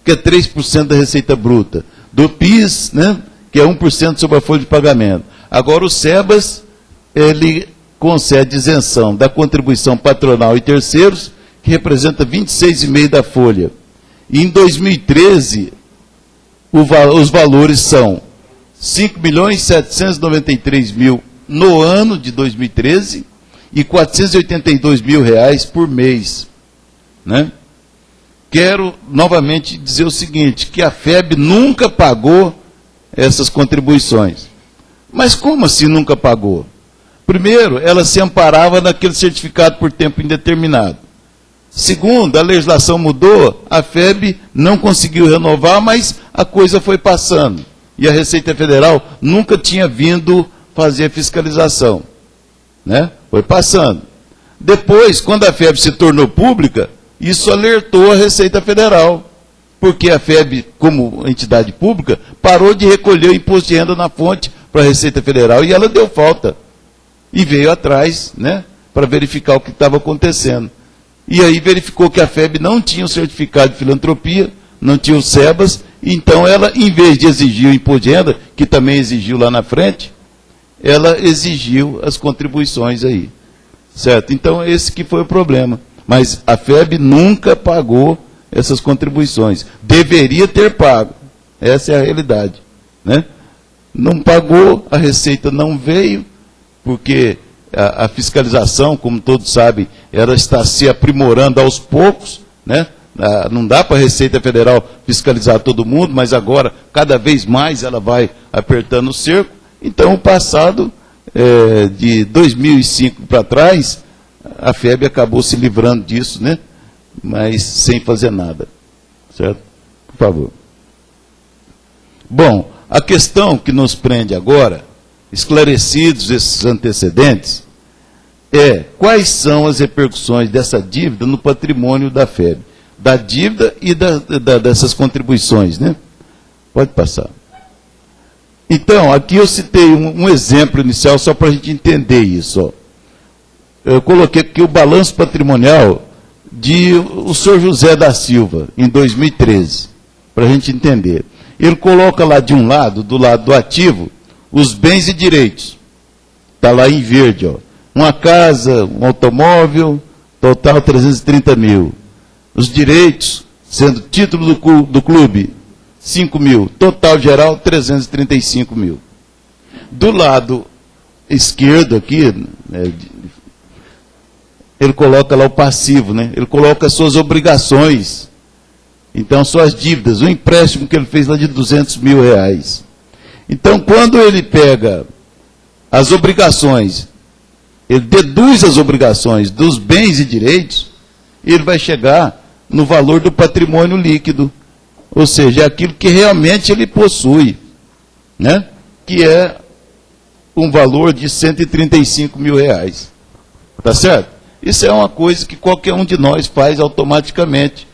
que é 3% da receita bruta, do PIS, né, que é 1% sobre a folha de pagamento. Agora o SEBAS, ele concede isenção da contribuição patronal e terceiros, que representa 26,5% da folha. E em 2013, os valores são 5.793.000 no ano de 2013 e R$ 482.000 por mês, né? Quero novamente dizer o seguinte, que a FEB nunca pagou essas contribuições. Mas como assim nunca pagou? Primeiro, ela se amparava naquele certificado por tempo indeterminado. Segundo, a legislação mudou, a FEB não conseguiu renovar, mas a coisa foi passando. E a Receita Federal nunca tinha vindo fazer a fiscalização, né? Foi passando. Depois, quando a FEB se tornou pública, isso alertou a Receita Federal, porque a FEB, como entidade pública, parou de recolher o imposto de renda na fonte para a Receita Federal e ela deu falta. E veio atrás, né, para verificar o que estava acontecendo. E aí verificou que a FEB não tinha o certificado de filantropia, não tinha o SEBAS, então ela, em vez de exigir o imposto de renda, que também exigiu lá na frente, ela exigiu as contribuições aí. Certo? Então, esse que foi o problema. Mas a FEB nunca pagou essas contribuições. Deveria ter pago. Essa é a realidade, né? Não pagou, a Receita não veio, porque a fiscalização, como todos sabem, ela está se aprimorando aos poucos, né? Não dá para a Receita Federal fiscalizar todo mundo, mas agora, cada vez mais, ela vai apertando o cerco. Então, o passado, de 2005 para trás, a FEB acabou se livrando disso, né? Mas sem fazer nada. Certo? Por favor. Bom, a questão que nos prende agora, esclarecidos esses antecedentes, é quais são as repercussões dessa dívida no patrimônio da FEB. Da dívida e dessas contribuições, né? Pode passar. Então, aqui eu citei um exemplo inicial só para a gente entender isso. Ó. Eu coloquei aqui o balanço patrimonial de o senhor José da Silva, em 2013, para a gente entender. Ele coloca lá de um lado, do lado do ativo, os bens e direitos. Está lá em verde, ó. Uma casa, um automóvel, total 330 mil. Os direitos, sendo título do clube, 5 mil. Total geral, 335 mil. Do lado esquerdo aqui, ele coloca lá o passivo, né? Ele coloca as suas obrigações. Então, suas dívidas, o empréstimo que ele fez lá de 200 mil reais. Então, quando ele pega as obrigações, ele deduz as obrigações dos bens e direitos, ele vai chegar no valor do patrimônio líquido. Ou seja, é aquilo que realmente ele possui, né? Que é um valor de 135 mil reais. Tá certo? Isso é uma coisa que qualquer um de nós faz automaticamente.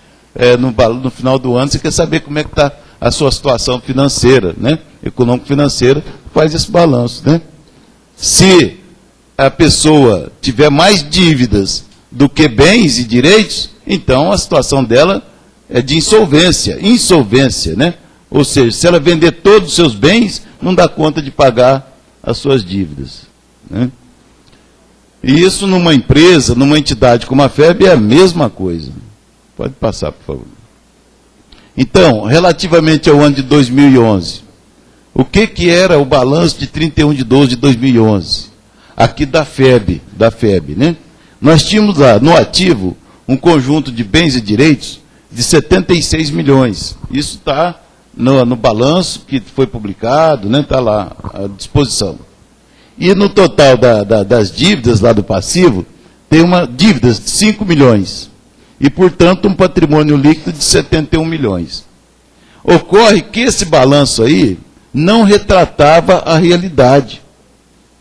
No final do ano, você quer saber como é que está a sua situação financeira, né? Econômico-financeira, faz esse balanço, né? Se a pessoa tiver mais dívidas do que bens e direitos, então a situação dela é de insolvência, né? Ou seja, se ela vender todos os seus bens, não dá conta de pagar as suas dívidas, né? E isso numa empresa, numa entidade como a FEB, é a mesma coisa. Pode passar, por favor. Então, relativamente ao ano de 2011, o que era o balanço de 31 de 12 de 2011? Aqui da FEB, né? Nós tínhamos lá, no ativo, um conjunto de bens e direitos de 76 milhões. Isso está no balanço que foi publicado, né? Está lá à disposição. E no total das dívidas lá do passivo, tem uma dívida de 5 milhões. E, portanto, um patrimônio líquido de 71 milhões. Ocorre que esse balanço aí não retratava a realidade.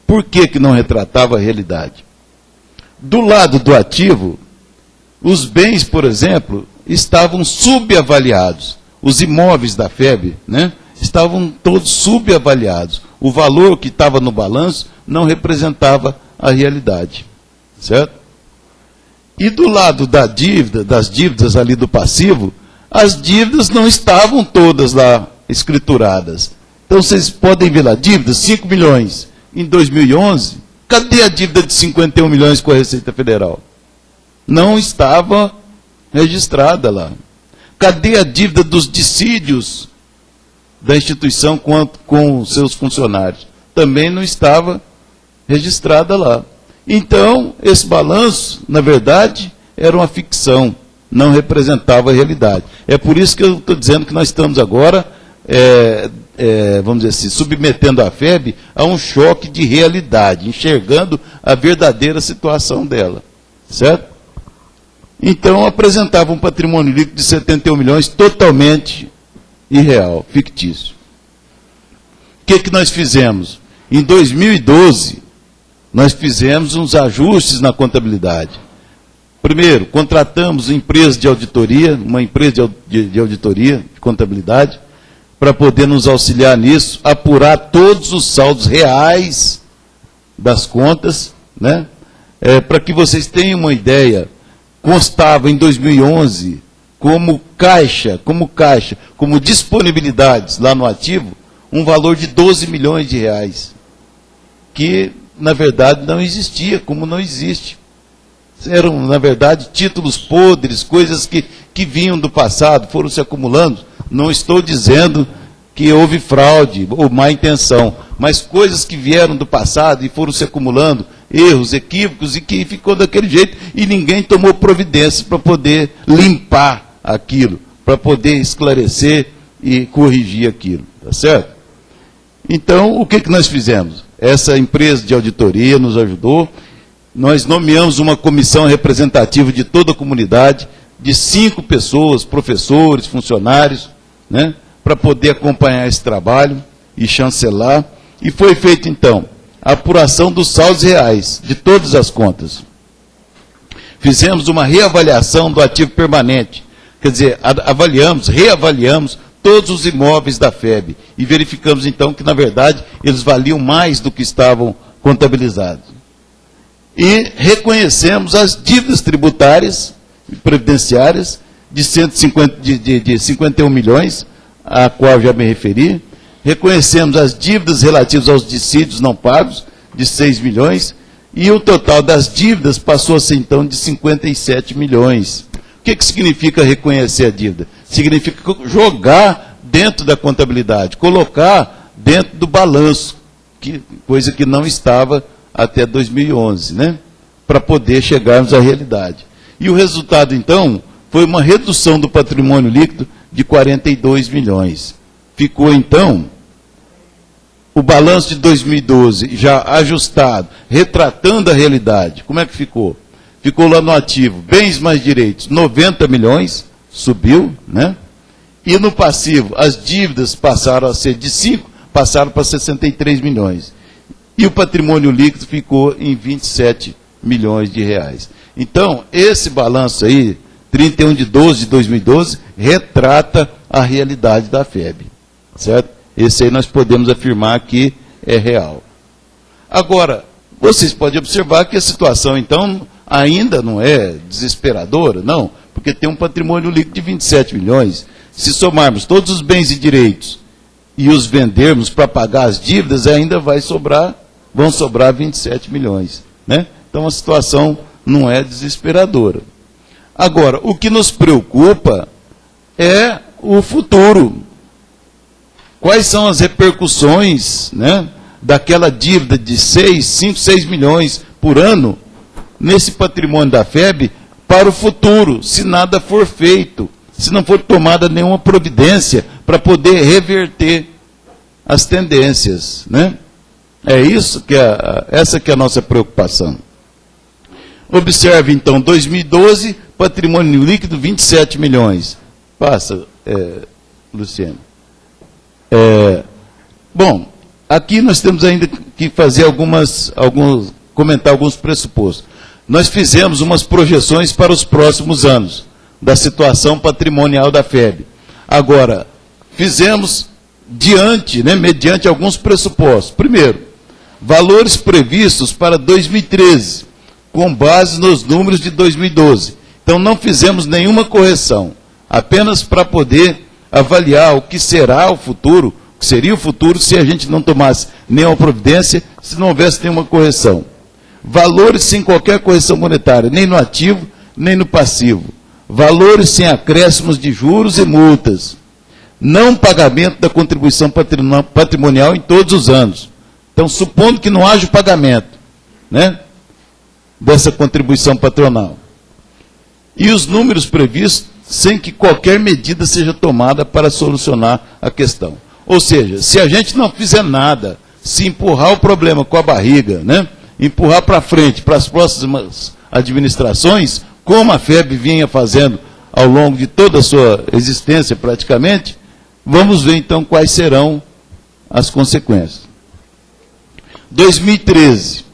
Por que não retratava a realidade? Do lado do ativo, os bens, por exemplo, estavam subavaliados. Os imóveis da FEB, né, estavam todos subavaliados. O valor que estava no balanço não representava a realidade. Certo? E do lado da dívida, das dívidas ali do passivo, as dívidas não estavam todas lá escrituradas. Então, vocês podem ver lá, dívidas, 5 milhões em 2011, cadê a dívida de 51 milhões com a Receita Federal? Não estava registrada lá. Cadê a dívida dos dissídios da instituição com seus funcionários? Também não estava registrada lá. Então, esse balanço, na verdade, era uma ficção, não representava a realidade. É por isso que eu estou dizendo que nós estamos agora, vamos dizer assim, submetendo a FEB a um choque de realidade, enxergando a verdadeira situação dela. Certo? Então, apresentava um patrimônio líquido de 71 milhões totalmente irreal, fictício. O que nós fizemos? Em 2012, nós fizemos uns ajustes na contabilidade. Primeiro, contratamos empresa de auditoria, uma empresa de auditoria de contabilidade, para poder nos auxiliar nisso, apurar todos os saldos reais das contas, né? Para que vocês tenham uma ideia, constava em 2011 como disponibilidades lá no ativo, um valor de 12 milhões de reais, que, na verdade, não existia, como não existe. Eram, na verdade, títulos podres, coisas que vinham do passado, foram se acumulando. Não estou dizendo que houve fraude ou má intenção, mas coisas que vieram do passado e foram se acumulando, erros, equívocos, e que ficou daquele jeito, e ninguém tomou providência para poder limpar aquilo, para poder esclarecer e corrigir aquilo. Tá certo? Então, o que nós fizemos? Essa empresa de auditoria nos ajudou. Nós nomeamos uma comissão representativa de toda a comunidade, de 5 pessoas, professores, funcionários, né, para poder acompanhar esse trabalho e chancelar. E foi feita, então, a apuração dos saldos reais de todas as contas. Fizemos uma reavaliação do ativo permanente, quer dizer, reavaliamos todos os imóveis da FEB e verificamos, então, que, na verdade, eles valiam mais do que estavam contabilizados. E reconhecemos as dívidas tributárias e previdenciárias de 51 milhões, a qual já me referi. Reconhecemos as dívidas relativas aos dissídios não pagos, de 6 milhões, e o total das dívidas passou a ser, então, de 57 milhões. O que significa reconhecer a dívida? Significa jogar dentro da contabilidade, colocar dentro do balanço, coisa que não estava até 2011, né? Para poder chegarmos à realidade. E o resultado, então, foi uma redução do patrimônio líquido de 42 milhões. Ficou, então, o balanço de 2012 já ajustado, retratando a realidade. Como é que ficou? Ficou lá no ativo, bens mais direitos, 90 milhões, subiu, né? E no passivo, as dívidas passaram a ser de 5, passaram para 63 milhões. E o patrimônio líquido ficou em 27 milhões de reais. Então, esse balanço aí, 31 de 12 de 2012, retrata a realidade da FEB. Certo? Esse aí nós podemos afirmar que é real. Agora, vocês podem observar que a situação, então, ainda não é desesperadora, não, porque tem um patrimônio líquido de 27 milhões. Se somarmos todos os bens e direitos e os vendermos para pagar as dívidas, ainda vão sobrar 27 milhões. Né? Então, a situação não é desesperadora. Agora, o que nos preocupa é o futuro. Quais são as repercussões, né, daquela dívida de 5, 6 milhões por ano nesse patrimônio da FEB para o futuro, se nada for feito, se não for tomada nenhuma providência para poder reverter as tendências, né? É isso essa que é a nossa preocupação. Observe, então, 2012, patrimônio líquido, 27 milhões. Passa, Luciano. Bom, aqui nós temos ainda que fazer comentar alguns pressupostos. Nós fizemos umas projeções para os próximos anos, da situação patrimonial da FEB. Agora, fizemos mediante alguns pressupostos. Primeiro, valores previstos para 2013, com base nos números de 2012. Então, não fizemos nenhuma correção. apenas para poder avaliar o que será o futuro, o que seria o futuro se a gente não tomasse nenhuma providência, se não houvesse nenhuma correção. Valores sem qualquer correção monetária, nem no ativo, nem no passivo. Valores sem acréscimos de juros e multas. Não pagamento da contribuição patrimonial em todos os anos. Então, supondo que não haja o pagamento, né, dessa contribuição patronal. E os números previstos sem que qualquer medida seja tomada para solucionar a questão. Ou seja, se a gente não fizer nada, se empurrar o problema com a barriga, né, empurrar para frente, para as próximas administrações, como a FEB vinha fazendo ao longo de toda a sua existência praticamente, vamos ver então quais serão as consequências. 2013,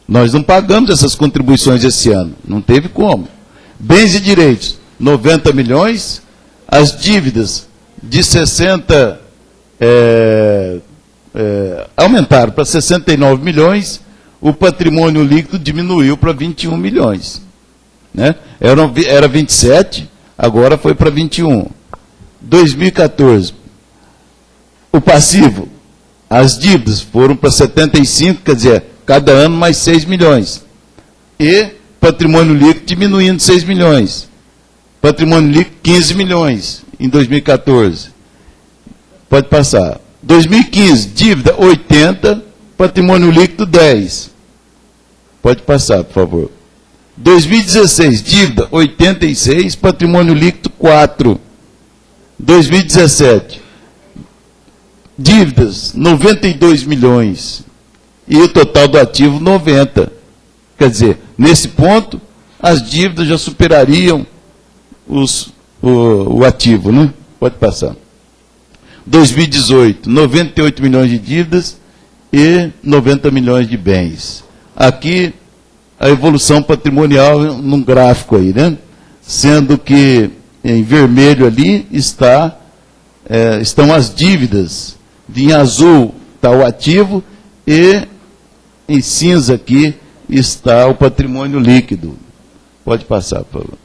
nós não pagamos essas contribuições esse ano, não teve como. Bens e direitos, 90 milhões, as dívidas de 60, aumentaram para 69 milhões, o patrimônio líquido diminuiu para 21 milhões. Né? Era 27, agora foi para 21. 2014, o passivo, as dívidas foram para 75, quer dizer, cada ano mais 6 milhões. E patrimônio líquido diminuindo 6 milhões. Patrimônio líquido 15 milhões em 2014. Pode passar. 2015, dívida 80, patrimônio líquido 10. Pode passar, por favor. 2016, dívida 86, patrimônio líquido 4. 2017, dívidas 92 milhões e o total do ativo 90. Quer dizer, nesse ponto, as dívidas já superariam o ativo, né? Pode passar. 2018, 98 milhões de dívidas e 90 milhões de bens. Aqui, a evolução patrimonial num gráfico aí, né? Sendo que em vermelho ali estão as dívidas, em azul está o ativo e em cinza aqui está o patrimônio líquido. Pode passar, por favor.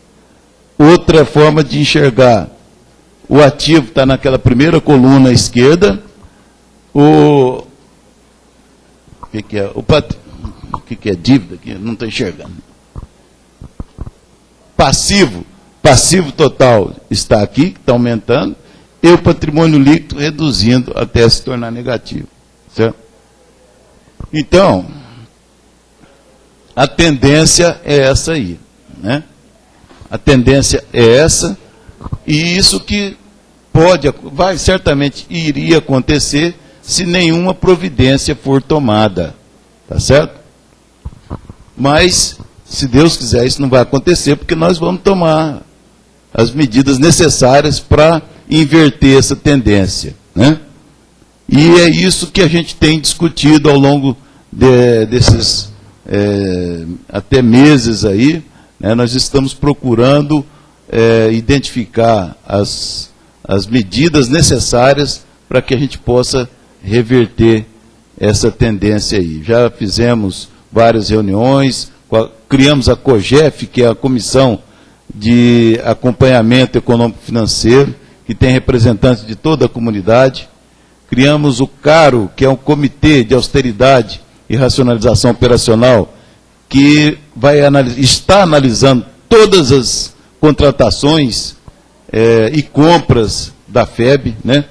Outra forma de enxergar, o ativo está naquela primeira coluna à esquerda, o que é dívida aqui? Não estou enxergando. Passivo total está aqui, está aumentando, e o patrimônio líquido reduzindo até se tornar negativo. Certo? Então, a tendência é essa aí. Né? A tendência é essa, e isso que certamente iria acontecer se nenhuma providência for tomada. Tá certo? Mas, se Deus quiser, isso não vai acontecer, porque nós vamos tomar as medidas necessárias para inverter essa tendência. Né? E é isso que a gente tem discutido ao longo desses até meses aí. Né? Nós estamos procurando identificar as medidas necessárias para que a gente possa reverter essa tendência aí. Já fizemos várias reuniões, criamos a COGEF, que é a Comissão de Acompanhamento Econômico-Financeiro, que tem representantes de toda a comunidade. Criamos o CARO, que é um Comitê de Austeridade e Racionalização Operacional, que está analisando todas as contratações e compras da FEB, né?